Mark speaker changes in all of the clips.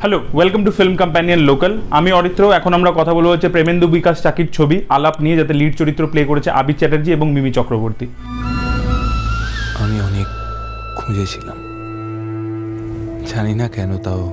Speaker 1: Hello, welcome to film companion local. আমি অরিত্র। এখন আমরা কথা বলবো হচ্ছে প্রেমেন্দু বিকাশ চাকির ছবি আলাপ নিয়ে, যাতে লিড চরিত্র প্লে করেছে আবির চ্যাটার্জি এবং মিমি চক্রবর্তী।
Speaker 2: আমি অনেক খুঁজেছিলাম, জানি না কেন, তাও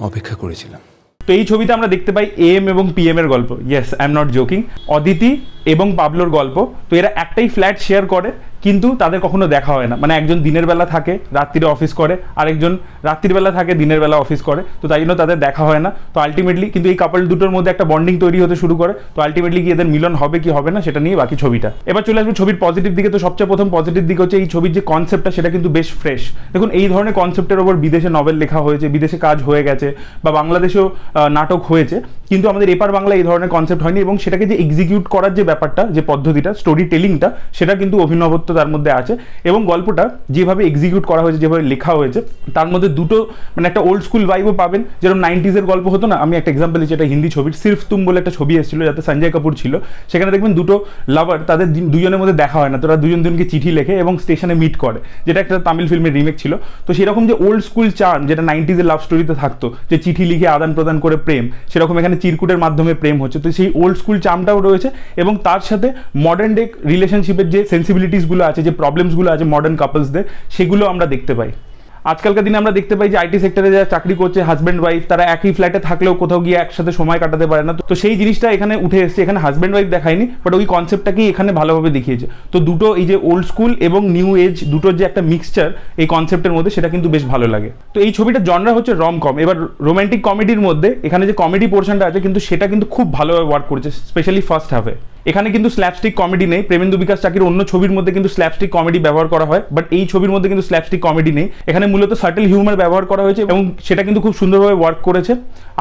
Speaker 2: অপেক্ষা করেছিলাম।
Speaker 1: তো এই ছবিতে আমরা দেখতে পাই এম এবং পিএম এর গল্প। Yes, I am not joking. Aditi এবং পাবলোর গল্প। তো এরা একটাই ফ্ল্যাট শেয়ার করে, কিন্তু তাদের কখনো দেখা হয় না। মানে একজন দিনের বেলা থাকে, রাত্রিরে অফিস করে, আরেকজন রাত্রির বেলা থাকে, দিনের বেলা অফিস করে। তো তাই জন্য তাদের দেখা হয় না। তো আলটিমেটলি কিন্তু এই কাপল দুটোর মধ্যে একটা বন্ডিং তৈরি হতে শুরু করে। তো আলটিমেটলি কি এদের মিলন হবে কি হবে না, সেটা নিয়ে বাকি ছবিটা। এবার চলে আসবে ছবির পজিটিভ দিকে। তো সবচেয়ে প্রথম পজিটিভ দিক হচ্ছে এই ছবির যে কনসেপ্টটা, সেটা কিন্তু বেশ ফ্রেশ। দেখুন, এই ধরনের কনসেপ্টের ওপর বিদেশে নভেল লেখা হয়েছে, বিদেশে কাজ হয়ে গেছে, বা বাংলাদেশেও নাটক হয়েছে, কিন্তু আমাদের এপার বাংলা এই ধরনের কনসেপ্ট হয়নি। এবং সেটাকে যে এক্সিকিউট করার যে ব্যাপারটা, যে পদ্ধতিটা, স্টোরি টেলিংটা, সেটা কিন্তু অভিনবত্ব তার মধ্যে আছে। এবং গল্পটা যেভাবে এক্সিকিউট করা হয়েছে, যেভাবে লেখা হয়েছে, তার মধ্যে দুটো মানে একটা ওল্ড স্কুল ভাইবও পাবেন। যেরকম 90s গল্প হতো না। আমি একটা এক্সাম্পল দিচ্ছি, এটা হিন্দি ছবির সির্ফ তুম বলে একটা ছবি এসেছিল, যাতে সঞ্জয় কাপুর ছিল। সেখানে দেখবেন দুটো লাভার, তাদের দুজনের মধ্যে দেখা হয় না, তোরা দুজনকে চিঠি লেখে এবং স্টেশনে মিট করে, যেটা একটা তামিল ফিল্মের রিমেক ছিল। তো সেরকম যে ওল্ড স্কুল চার্ম, যেটা 90s লাভ স্টোরিতে থাকতো, যে চিঠি লিখে আদান প্রদান করে প্রেম, সেরকম এখানে চিরকুটের মাধ্যমে প্রেম হচ্ছে। তো সেই ওল্ড স্কুল চার্মটাও রয়েছে, এবং তার সাথে মডার্ন ডে রিলেশনশিপের যে সেন্সিবিলিটিসগুলো আছে, যে প্রবলেমসগুলো আছে মডার্ন কাপলসদের, সেগুলো আমরা দেখতে পাই। আজকালকার দিনে আমরা দেখতে পাই যে আইটি সেক্টরে যারা চাকরি করছে, হাজব্যান্ড ওয়াইফ, তারা একই ফ্ল্যাটে থাকলেও কোথাও গিয়ে একসাথে সময় কাটাতে পারে না। তো সেই জিনিসটা এখানে উঠে এসেছে। এখানে হাজব্যান্ড ওয়াইফ দেখায়নি, বাট ওই কনসেপ্টটাকেই এখানে ভালোভাবে দেখিয়েছে। তো দুটো এই যে ওল্ড স্কুল এবং নিউ এজ, দুটোর যে একটা মিক্সচার এই কনসেপ্টের মধ্যে, সেটা কিন্তু বেশ ভালো লাগে। তো এই ছবিটার জনরা হচ্ছে রম কম। এবার রোম্যান্টিক কমেডির মধ্যে এখানে যে কমেডি পোর্শনটা আছে, কিন্তু সেটা কিন্তু খুব ভালোভাবে ওয়ার্ক করেছে, স্পেশালি ফার্স্ট হাফে। এখানে কিন্তু স্ল্যাপস্টিক কমেডি নেই। প্রেমেন্দু বিকাশ চাকির অন্য ছবির মধ্যে কিন্তু স্ল্যাপস্টিক কমেডি ব্যবহার করা হয়, বাট এই ছবির মধ্যে কিন্তু স্ল্যাপস্টিক কমেডি নেই। এখানে মূলত সার্টেল হিউমার ব্যবহার করা হয়েছে, এবং সেটা কিন্তু খুব সুন্দরভাবে ওয়ার্ক করেছে।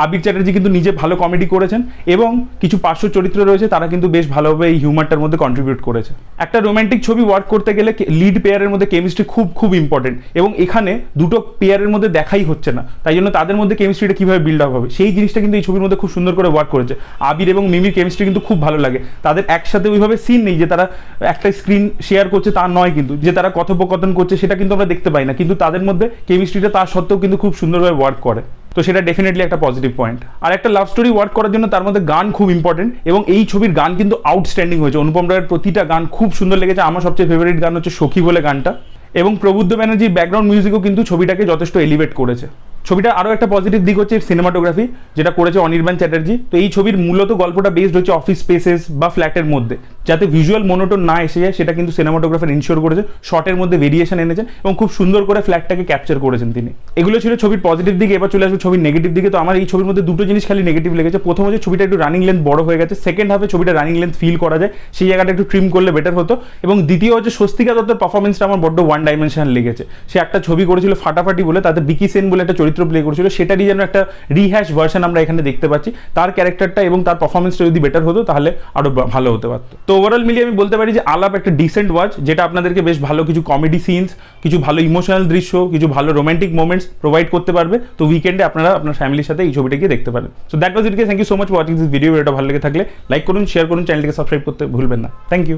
Speaker 1: আবির চ্যাটার্জি কিন্তু নিজে ভালো কমেডি করেছেন, এবং কিছু পার্শ্ব চরিত্র রয়েছে, তারা কিন্তু বেশ ভালোভাবে এই হিউমারটার মধ্যে কন্ট্রিবিউট করেছে। একটা রোম্যান্টিক ছবি ওয়ার্ক করতে গেলে লিড পেয়ারের মধ্যে কেমিস্ট্রি খুব খুব ইম্পর্টেন্ট, এবং এখানে দুটো পেয়ারের মধ্যে দেখাই হচ্ছে না। তাই জন্য তাদের মধ্যে কেমিস্ট্রিটা কীভাবে বিল্ড আপ হবে, সেই জিনিসটা কিন্তু এই ছবির মধ্যে খুব সুন্দর করে ওয়ার্ক করেছে। আবির এবং মিমির কেমিস্ট্রি কিন্তু খুব ভালো লাগে। তাদের একসাথে ওইভাবে সিন নেই যে তারা একটা স্ক্রিন শেয়ার করছে, তা নয়, কিন্তু যে তারা কথোপকথন করছে সেটা কিন্তু আমরা দেখতে পাই না, কিন্তু তাদের মধ্যে কেমিস্ট্রিটা তার সত্ত্বেও কিন্তু খুব সুন্দরভাবে ওয়ার্ক করে। তো সেটা ডেফিনেটলি একটা পজিটিভ পয়েন্ট। আর একটা লাভ স্টোরি ওয়ার্ক করার জন্য তার মধ্যে গান খুব ইম্পর্টেন্ট, এবং এই ছবির গান কিন্তু আউটস্ট্যান্ডিং হয়েছে। অনুপম রায়ের প্রতিটা গান খুব সুন্দর লেগেছে। আমার সবচেয়ে ফেভারিট গান হচ্ছে সখী বলে গানটা, এবং প্রবুদ্ধ ব্যানার্জির ব্যাকগ্রাউন্ড মিউজিকও কিন্তু ছবিটাকে যথেষ্ট এলিভেট করেছে। ছবিটা আরও একটা পজিটিভ দিক হচ্ছে সিনেমাটোগ্রাফি, যেটা করেছে অনির্বাণ চ্যাটার্জি। তো এই ছবির মূলত গল্পটা বেসড হচ্ছে অফিস স্পেসেস বা ফ্ল্যাটের মধ্যে, যাতে ভিজুয়াল মোনোটোন না এসে যায়, সেটা কিন্তু সিনেমাটোগ্রাফার ইনশিওর করেছে। শর্টের মধ্যে ভেরিয়েশন এনেছেন, এবং খুব সুন্দর করে ফ্ল্যাটটাকে ক্যাপচার করেছেন তিনি। এগুলো ছিল ছবির পজিটিভ দিকে। এবার চলে আসবে ছবির নেগেটিভ দিকে। তো আমার এই ছবির মধ্যে দুটো জিনিস খালি নেগেটিভ লেগেছে। প্রথম হচ্ছে ছবিটা একটু রানিং লেন্থ বড় হয়ে গেছে। সেকেন্ড হাফে ছবিটা রানিং লেন্থ ফিল করা যায়, সেই জায়গাটা একটু ট্রিম করলে বেটার হতো। এবং দ্বিতীয় হচ্ছে স্বস্তিকা দত্তের পারফরমেন্সটা আমার বড্ড ওয়ান ডাইমেনশনাল লেগেছে। সে একটা ছবি করেছিল ফাটাফাটি বলে, তাতে বিকি সেন বলে একটা চরিত্র প্লে করেছিল, সেটারই যেন একটা রিহ্যাশ ভার্সন আমরা এখানে দেখতে পাচ্ছি। তার ক্যারেক্টারটা এবং তার পারফরমেন্সটা যদি বেটার হতো, তাহলে আরো ভালো হতে পারত। তো ওভারঅল মিলিয়ে আমি বলতে পারি যে আলাপ একটা ডিসেন্ট ওয়াচ, যেটা আপনাদেরকে বেশ ভালো কিছু কমেডি সিনস, কিছু ভালো ইমোশনাল দৃশ্য, কিছু ভালো রোম্যান্টিক মোমেন্টস প্রোভাইড করতে পারবে। তো উইকেন্ডে আপনারা আপনার ফ্যামিলির সাথে এই ছবিটা গিয়ে দেখতে পারেন। So that was it. Thank you so much for watching this video. এটা ভালো লেগে থাকলে লাইক করুন, শেয়ার করুন, চ্যানেলটিকে সাবস্ক্রাইব করতে ভুলবেন না। Thank you.